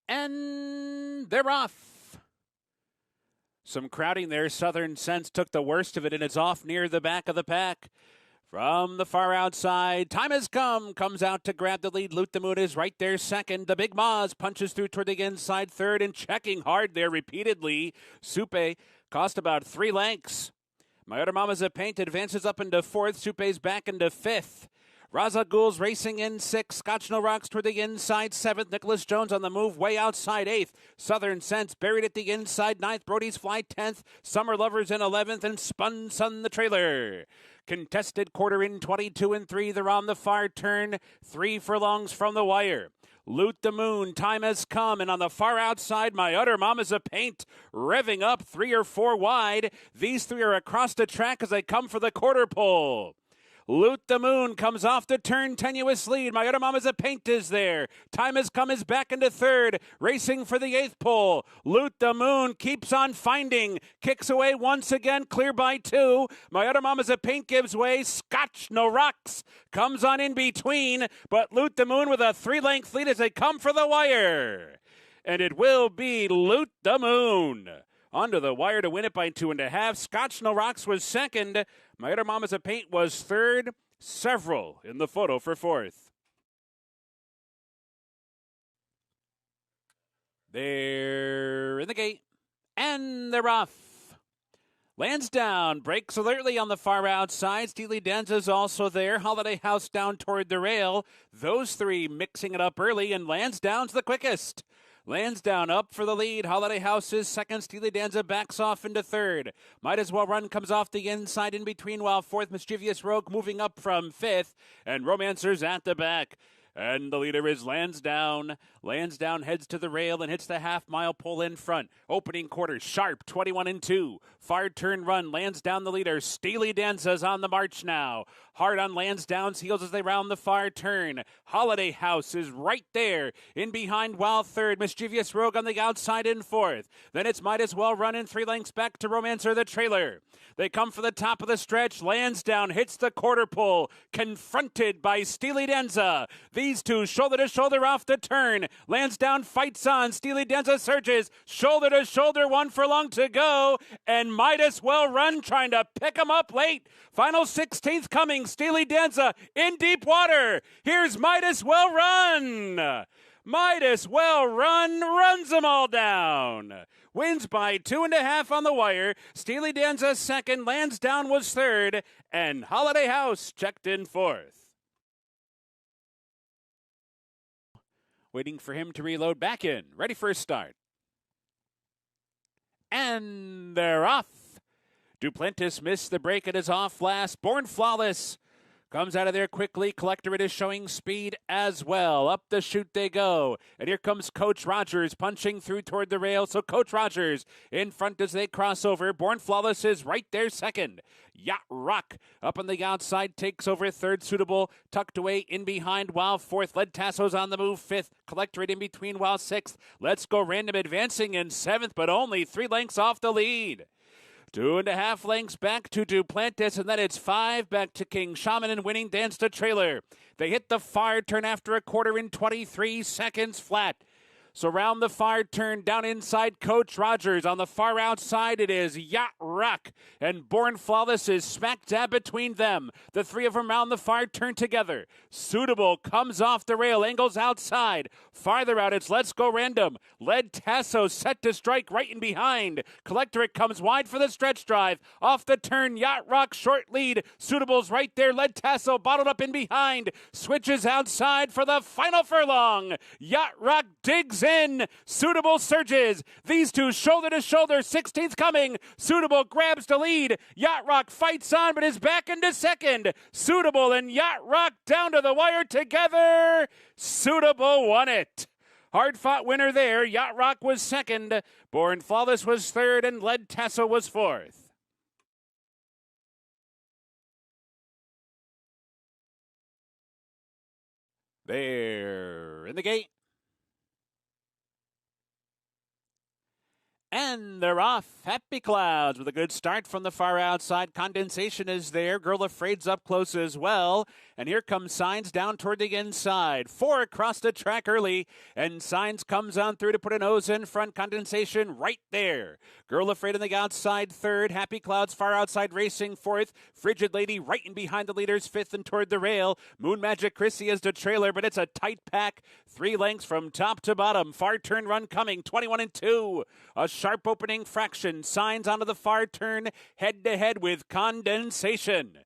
And they're off. Some crowding there. Southern Sense took the worst of it, and it's off near the back of the pack. From the far outside, Time Has Come comes out to grab the lead. Loot the Moon is right there second. The Big Moz punches through toward the inside third and checking hard there repeatedly. Supe cost about 3 lengths. My Other Mama's a Paint advances up into fourth. Supe's back into fifth. Raza Ghoul's racing in sixth. Scotch No Rocks toward the inside seventh. Nicholas Jones on the move way outside eighth. Southern Sense buried at the inside ninth. Brody's Fly 10th. Summer Lovers in 11th. And Spun Sun the trailer. Contested quarter in 22 and 3. They're on the far turn. 3 furlongs from the wire. Loot the Moon, Time Has Come, and on the far outside, My Utter Mama's a Paint, revving up 3 or 4 wide. These 3 are across the track as they come for the quarter pole. Loot the Moon comes off the turn, tenuous lead. My Other Mama's a Paint is there. Time Has Come is back into third, racing for the 8th pole. Loot the Moon keeps on finding, kicks away once again, clear by 2. My Other Mama's a Paint gives way. Scotch No Rocks comes on in between, but Loot the Moon with a 3-length lead as they come for the wire. And it will be Loot the Moon. Onto the wire to win it by 2.5. Scotch No Rocks was second. My Other Mama's a Paint was third. Several in the photo for fourth. They're in the gate. And they're off. Lansdowne breaks alertly on the far outside. Steely Danza's also there. Holiday House down toward the rail. Those 3 mixing it up early, and Lansdowne's the quickest. Lansdowne up for the lead. Holiday House is second. Steely Danza backs off into third. Might As Well Run comes off the inside in between, while fourth, Mischievous Rogue moving up from fifth. And Romancer's at the back. And the leader is Lansdowne. Lansdowne heads to the rail and hits the half-mile pole in front. Opening quarter, sharp, 21 and 2. Far turn run, Lansdowne the leader. Steely Danza's on the march now. Hard on Lansdowne's heels as they round the far turn. Holiday House is right there. In behind, while third. Mischievous Rogue on the outside in fourth. Then it's Might As Well Run in 3 lengths back to Romancer the trailer. They come for the top of the stretch. Lansdowne hits the quarter pole, confronted by Steely Danza. These 2 shoulder to shoulder off the turn. Lansdowne fights on. Steely Danza surges. Shoulder to shoulder, 1 furlong to go. And Might As Well Run trying to pick him up late. Final 16th coming. Steely Danza in deep water. Here's Might As Well Run. Might As Well Run runs them all down. Wins by 2.5 on the wire. Steely Danza second. Lansdowne was third. And Holiday House checked in fourth. Waiting for him to reload back in. Ready for a start. And they're off. Duplantis missed the break and is off last. Born Flawless comes out of there quickly. Collectorate is showing speed as well. Up the chute they go. And here comes Coach Rogers punching through toward the rail. So Coach Rogers in front as they cross over. Born Flawless is right there second. Yacht Rock up on the outside takes over third. Suitable tucked away in behind while fourth. Lead Tasso's on the move fifth. Collectorate in between while sixth. Let's Go Random advancing in seventh, but only 3 lengths off the lead. 2.5 lengths back to Duplantis, and then it's 5 back to King Shaman and Winning Dance to trailer. They hit the far turn after a quarter in 23 seconds flat. So round the far turn, down inside Coach Rogers. On the far outside, it is Yacht Rock. And Born Flawless is smack dab between them. The 3 of them round the far turn together. Suitable comes off the rail, angles outside. Farther out, it's Let's Go Random. Lead Tasso set to strike right in behind. Collectorate comes wide for the stretch drive. Off the turn, Yacht Rock short lead. Suitable's right there. Lead Tasso bottled up in behind. Switches outside for the final furlong. Yacht Rock digs in. Suitable surges. These 2 shoulder to shoulder. 16th coming. Suitable grabs the lead. Yacht Rock fights on but is back into second. Suitable and Yacht Rock down to the wire together. Suitable won it. Hard fought winner there. Yacht Rock was second. Born Flawless was third and Lead Tasso was fourth. They're in the gate. And they're off. Happy Clouds with a good start from the far outside. Condensation is there. Girl Afraid's up close as well. And here comes Signs down toward the inside. 4 across the track early. And Signs comes on through to put a nose in front. Condensation right there. Girl Afraid on the outside third. Happy Clouds far outside racing fourth. Frigid Lady right in behind the leaders fifth and toward the rail. Moon Magic Chrissy is the trailer, but it's a tight pack. 3 lengths from top to bottom. Far turn run coming. 21 and 2. A sharp opening fraction. Signs onto the far turn. Head to head with Condensation.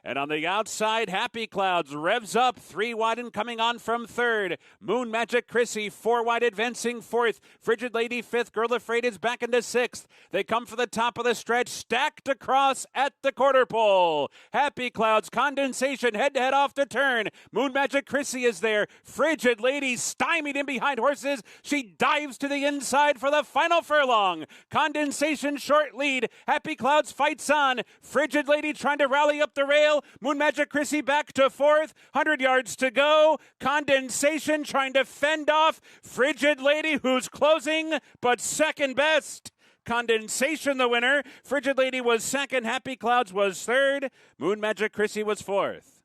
And on the outside, Happy Clouds revs up. 3 wide and coming on from third. Moon Magic Chrissy, 4 wide advancing fourth. Frigid Lady fifth. Girl Afraid is back into sixth. They come for the top of the stretch, stacked across at the quarter pole. Happy Clouds, Condensation, head to head off the turn. Moon Magic Chrissy is there. Frigid Lady stymied in behind horses. She dives to the inside for the final furlong. Condensation short lead. Happy Clouds fights on. Frigid Lady trying to rally up the rail. Moon Magic Chrissy back to fourth. 100 yards to go. Condensation trying to fend off Frigid Lady, who's closing, but second best. Condensation the winner. Frigid Lady was second. Happy Clouds was third. Moon Magic Chrissy was fourth.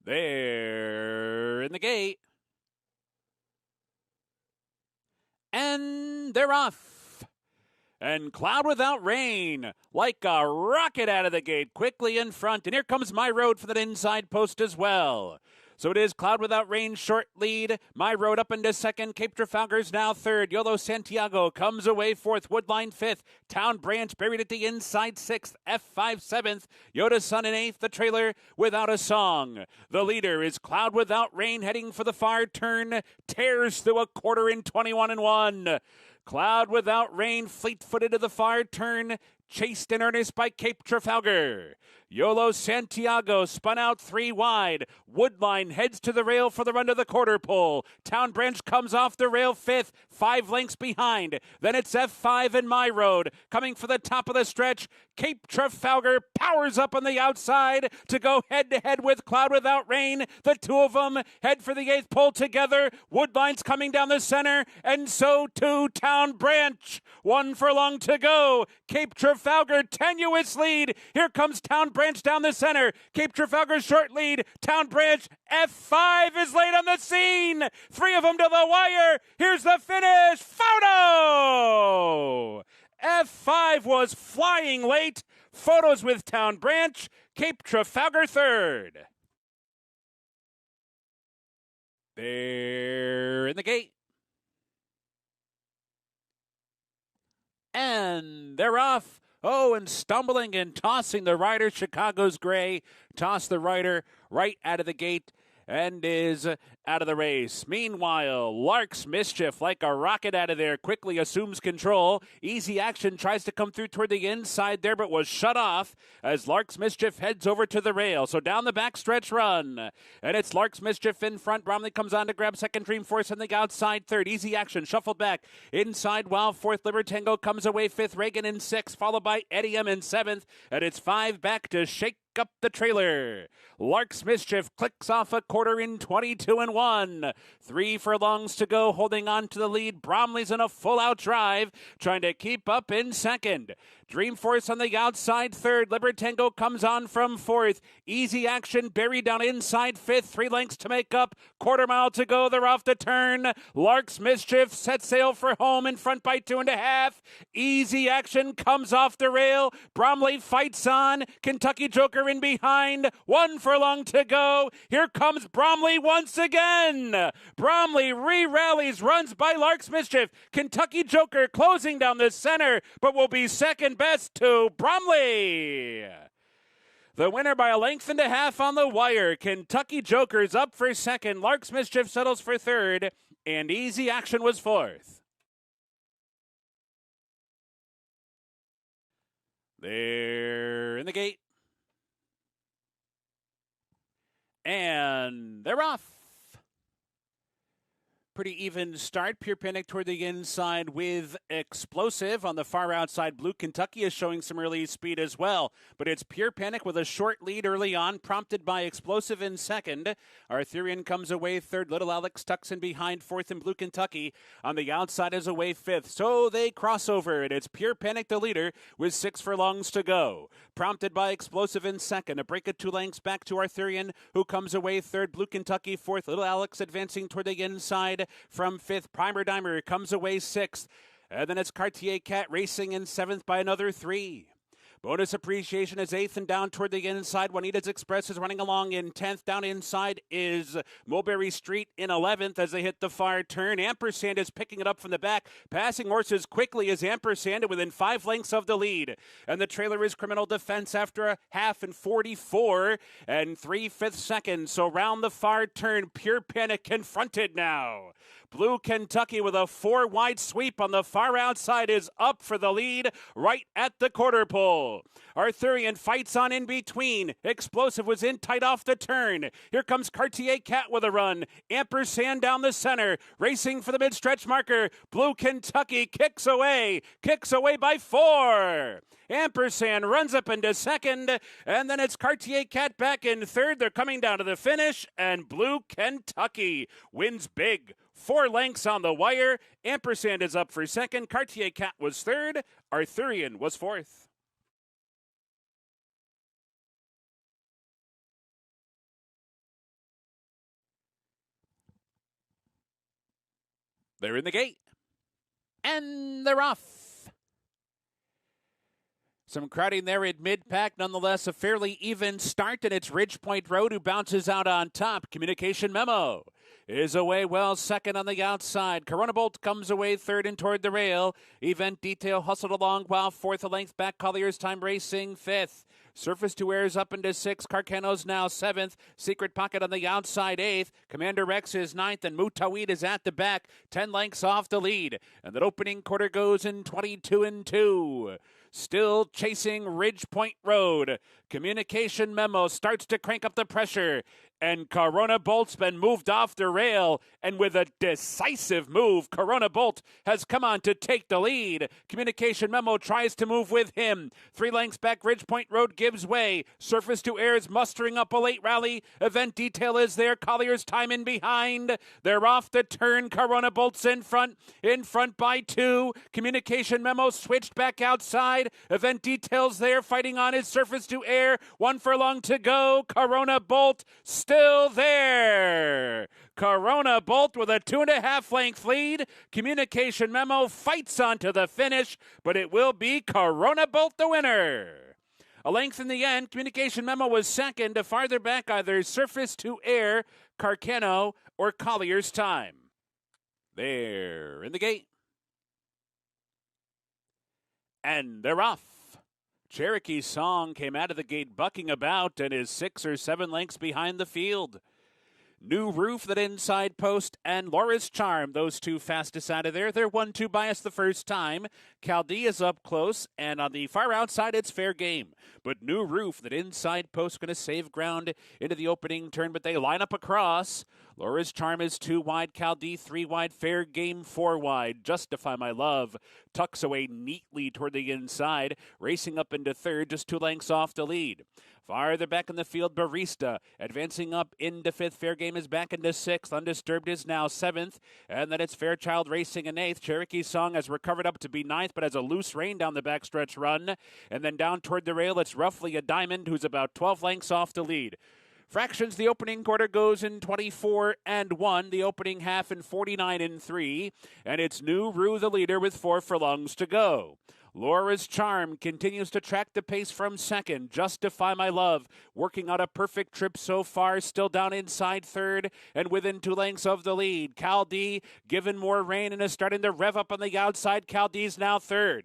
They're in the gate. And they're off. And Cloud Without Rain, like a rocket out of the gate, quickly in front. And here comes My Road for that inside post as well. So it is Cloud Without Rain, short lead. My Road up into second. Cape Trafalgar's now third. Yolo Santiago comes away fourth. Woodline fifth. Town Branch buried at the inside sixth. F5 seventh. Yoda Sun in eighth. The trailer Without a Song. The leader is Cloud Without Rain, heading for the far turn. Tears through a quarter in 21 and 1. Cloud Without Rain, fleet-footed to the far turn, chased in earnest by Cape Trafalgar. Yolo Santiago spun out 3 wide. Woodline heads to the rail for the run to the quarter pole. Town Branch comes off the rail fifth, 5 lengths behind. Then it's F5 and My Road. Coming for the top of the stretch, Cape Trafalgar powers up on the outside to go head-to-head with Cloud Without Rain. The two of them head for the 8th pole together. Woodline's coming down the center, and so too Town Branch. 1 furlong to go. Cape Trafalgar, tenuous lead. Here comes Town Branch down the center. Cape Trafalgar short lead. Town Branch, F5 is late on the scene. 3 of them to the wire. Here's the finish. Photo! F5 was flying late. Photos with Town Branch. Cape Trafalgar third. They're in the gate. And they're off. Oh, and stumbling and tossing the rider, Chicago's Gray, tossed the rider right out of the gate and is out of the race. Meanwhile, Lark's Mischief, like a rocket out of there, quickly assumes control. Easy Action tries to come through toward the inside there, but was shut off as Lark's Mischief heads over to the rail. So down the backstretch run. And it's Lark's Mischief in front. Bromley comes on to grab second. Dream Force on the outside third. Easy Action shuffled back. Inside while fourth. Libertango comes away fifth. Reagan in sixth, followed by Eddie M in seventh. And it's 5 back to shake up the trailer. Lark's Mischief clicks off a quarter in 22 and 1. 3 furlongs to go, holding on to the lead. Bromley's in a full-out drive, trying to keep up in second. Dream Force on the outside third. Libertango comes on from fourth. Easy Action buried down inside fifth. 3 lengths to make up. Quarter mile to go. They're off the turn. Lark's Mischief set sail for home in front by 2.5. Easy Action comes off the rail. Bromley fights on. Kentucky Joker in behind. 1 furlong to go. Here comes Bromley once again. Bromley re-rallies, runs by Lark's Mischief. Kentucky Joker closing down the center, but will be second best to Bromley. The winner by a length and a half on the wire. Kentucky Joker's up for second. Lark's Mischief settles for third, and Easy Action was fourth. They're in the gate. And they're off. Pretty even start. Pure Panic toward the inside with Explosive. On the far outside, Blue Kentucky is showing some early speed as well. But it's Pure Panic with a short lead early on, prompted by Explosive in second. Arthurian comes away third. Little Alex tucks in behind fourth, and Blue Kentucky on the outside is away fifth. So they cross over, and it's Pure Panic the leader with 6 furlongs to go. Prompted by Explosive in second. A break of 2 lengths back to Arthurian, who comes away third. Blue Kentucky fourth. Little Alex advancing toward the inside from fifth. Primer Dimer comes away sixth. And then it's Cartier Cat racing in seventh by another 3. Bonus Appreciation is 8th and down toward the inside. Juanita's Express is running along in 10th. Down inside is Mulberry Street in 11th as they hit the far turn. Ampersand is picking it up from the back. Passing horses quickly is Ampersand within 5 lengths of the lead. And the trailer is Criminal Defense after a half in 44 and 3/5 seconds. So round the far turn, Pure Panic confronted now. Blue Kentucky with a 4-wide sweep on the far outside is up for the lead right at the quarter pole. Arthurian fights on in between. Explosive was in tight off the turn. Here comes Cartier Cat with a run. Ampersand down the center. Racing for the mid-stretch marker. Blue Kentucky kicks away by 4. Ampersand runs up into second, and then it's Cartier Cat back in third. They're coming down to the finish, and Blue Kentucky wins big. 4 lengths on the wire. Ampersand is up for second. Cartier Cat was third. Arthurian was fourth. They're in the gate. And they're off. Some crowding there at mid-pack. Nonetheless, a fairly even start, and it's Ridgepoint Road who bounces out on top. Communication Memo is away well second on the outside. Corona Bolt comes away third and toward the rail. Event Detail hustled along while fourth, a length back. Collier's Time Racing fifth. Surface to Airs up into 6. Carcano's now 7th. Secret Pocket on the outside 8th. Commander Rex is 9th, and Mutawid is at the back, 10 lengths off the lead. And that opening quarter goes in 22 and 2. Still chasing Ridgepoint Road. Communication Memo starts to crank up the pressure. And Corona Bolt's been moved off the rail. And with a decisive move, Corona Bolt has come on to take the lead. Communication Memo tries to move with him. 3 lengths back, Ridgepoint Road gives way. Surface to Airs mustering up a late rally. Event Detail is there. Collier's Time in behind. They're off the turn. Corona Bolt's in front by 2. Communication Memo switched back outside. Event Detail's there fighting on his surface to air. 1 furlong to go. Corona Bolt still there. Corona Bolt with a 2.5 length lead. Communication Memo fights on to the finish, but it will be Corona Bolt the winner. A length in the end. Communication Memo was second. To farther back, either Surface to Air, Carcano, or Collier's Time. They're in the gate. And they're off. Cherokee Song came out of the gate bucking about and is 6 or 7 lengths behind the field. New Roof, that inside post, and Laura's Charm, those two fastest out of there. They're 1-2 bias the first time. Chaldea is up close, and on the far outside, it's fair game. But New Roof, that inside post, going to save ground into the opening turn, but they line up across. Laura's Charm is 2 wide, Chaldea 3 wide, fair game 4 wide. Justify My Love tucks away neatly toward the inside, racing up into third, just 2 lengths off the lead. Farther back in the field, Barista advancing up into 5th. Fair Game is back into 6th. Undisturbed is now 7th. And then it's Fairchild racing in 8th. Cherokee Song has recovered up to be 9th, but has a loose rein down the backstretch run. And then down toward the rail, it's Roughly a Diamond, who's about 12 lengths off the lead. Fractions, the opening quarter goes in 24 and 1. The opening half in 49 and 3. And it's New Rue the leader with 4 furlongs to go. Laura's Charm continues to track the pace from second. Justify My Love working on a perfect trip so far, still down inside third and within 2 lengths of the lead. Chaldea given more rein and is starting to rev up on the outside. Chaldea's now third.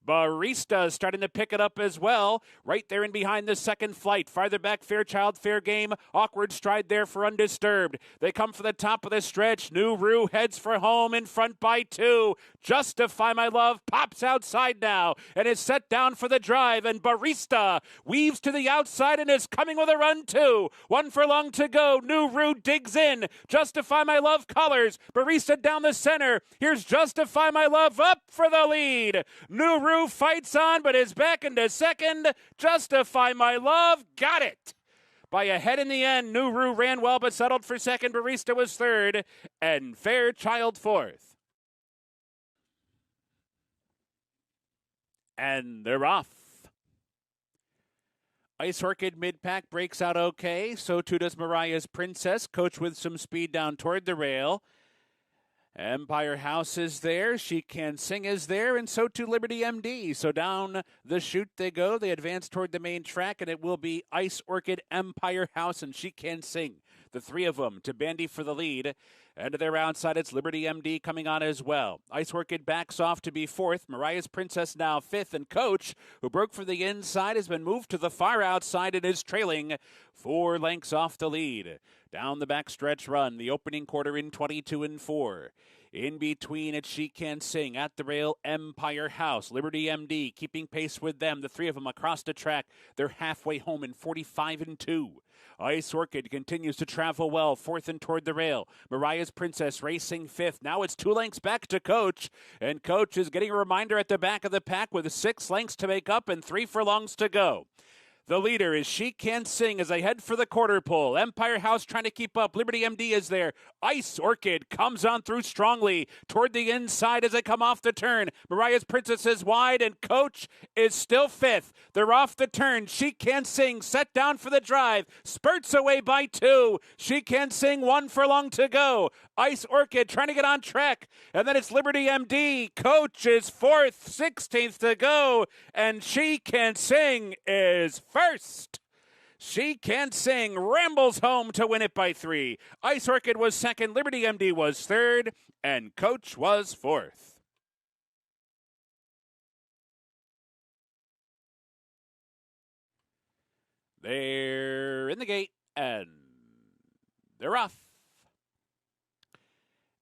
Barista starting to pick it up as well. Right there in behind the second flight. Farther back, Fairchild, Fair Game. Awkward stride there for Undisturbed. They come for the top of the stretch. New Rue heads for home in front by 2. Justify My Love pops outside now and is set down for the drive. And Barista weaves to the outside and is coming with a run too. 1 furlong to go. New Rue digs in. Justify My Love colors. Barista down the center. Here's Justify My Love up for the lead. New Rue fights on but is back into second. Justify My Love got it. By a head in the end, New Rue ran well but settled for second. Barista was third and Fairchild fourth. And they're off. Ice Orchid mid-pack breaks out okay. So too does Mariah's Princess. Coach with some speed down toward the rail. Empire House is there. She Can Sing is there. And so too Liberty MD. So down the chute they go. They advance toward the main track. And it will be Ice Orchid, Empire House, and She Can Sing. The three of them to Bandy for the lead. And to their outside, it's Liberty MD coming on as well. Ice Orchid backs off to be fourth. Mariah's Princess now fifth. And Coach, who broke from the inside, has been moved to the far outside and is trailing 4 lengths off the lead. Down the backstretch run, the opening quarter in 22-4. In between it, She Can Sing. At the rail, Empire House. Liberty MD keeping pace with them. The three of them across the track. They're halfway home in 45-2. Ice Orchid continues to travel well, fourth and toward the rail. Mariah's Princess racing fifth. Now it's 2 lengths back to Coach, and Coach is getting a reminder at the back of the pack with 6 lengths to make up and 3 furlongs to go. The leader is She Can Sing as they head for the quarter pole. Empire House trying to keep up. Liberty MD is there. Ice Orchid comes on through strongly toward the inside as they come off the turn. Mariah's Princess is wide and Coach is still fifth. They're off the turn. She Can Sing set down for the drive. Spurts away by 2. She Can Sing 1 furlong to go. Ice Orchid trying to get on track. And then it's Liberty MD. Coach is fourth. 16th to go. And She Can Sing is first. She Can Sing rambles home to win it by 3. Ice Orchid was second. Liberty MD was third. And Coach was fourth. They're in the gate and they're off.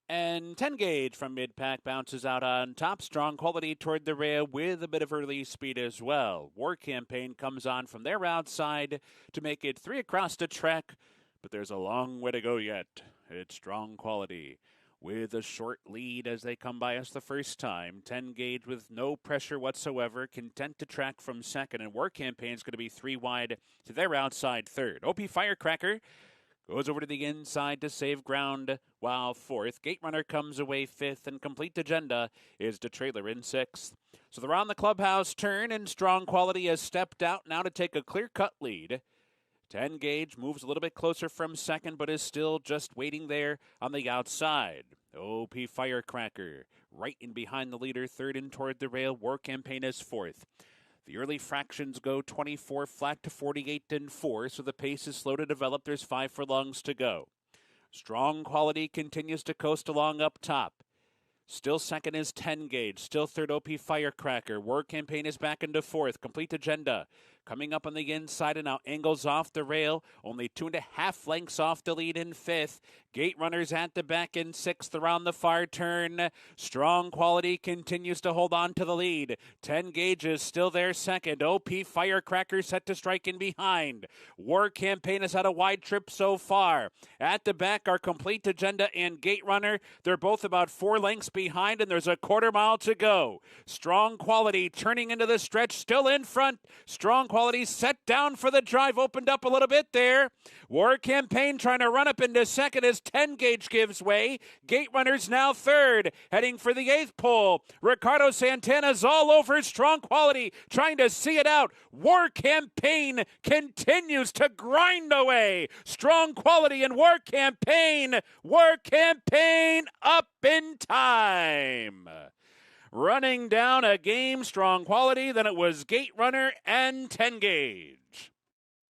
And 10 gauge from mid-pack bounces out on top. Strong quality toward the rail with a bit of early speed as well. War Campaign comes on from their outside to make it 3 across the track. But there's a long way to go yet. It's strong quality with a short lead as they come by us the first time. 10 gauge with no pressure whatsoever. Content to track from second. And War Campaign is going to be 3 wide to their outside third. OP Firecracker goes over to the inside to save ground while fourth. Gate Runner comes away fifth, and Complete Agenda is the trailer in sixth. So they're on the clubhouse turn, and Strong Quality has stepped out now to take a clear-cut lead. 10 gauge moves a little bit closer from second, but is still just waiting there on the outside. OP Firecracker right in behind the leader, third and toward the rail. War Campaign is fourth. The early fractions go 24 flat to 48-4, so the pace is slow to develop. There's 5 furlongs to go. Strong Quality continues to coast along up top. Still second is 10 gauge. Still third, OP Firecracker. War Campaign is back into fourth. Complete Agenda coming up on the inside and now angles off the rail. Only 2.5 lengths off the lead in fifth. Gate Runners at the back in sixth around the far turn. Strong Quality continues to hold on to the lead. 10 gauge is still there second. OP Firecracker set to strike in behind. War Campaign has had a wide trip so far. At the back are Complete Agenda and Gate Runner. They're both about 4 lengths behind, and there's a quarter mile to go. Strong Quality turning into the stretch, still in front. Strong Quality set down for the drive, opened up a little bit there. War Campaign trying to run up into second as 10 gauge gives way. Gate Runner's now third, heading for the 8th pole. Ricardo Santana's all over Strong Quality, trying to see it out. War Campaign continues to grind away. Strong Quality and War Campaign up in time. Running down a game, Strong Quality, then it was Gate Runner and 10 gauge.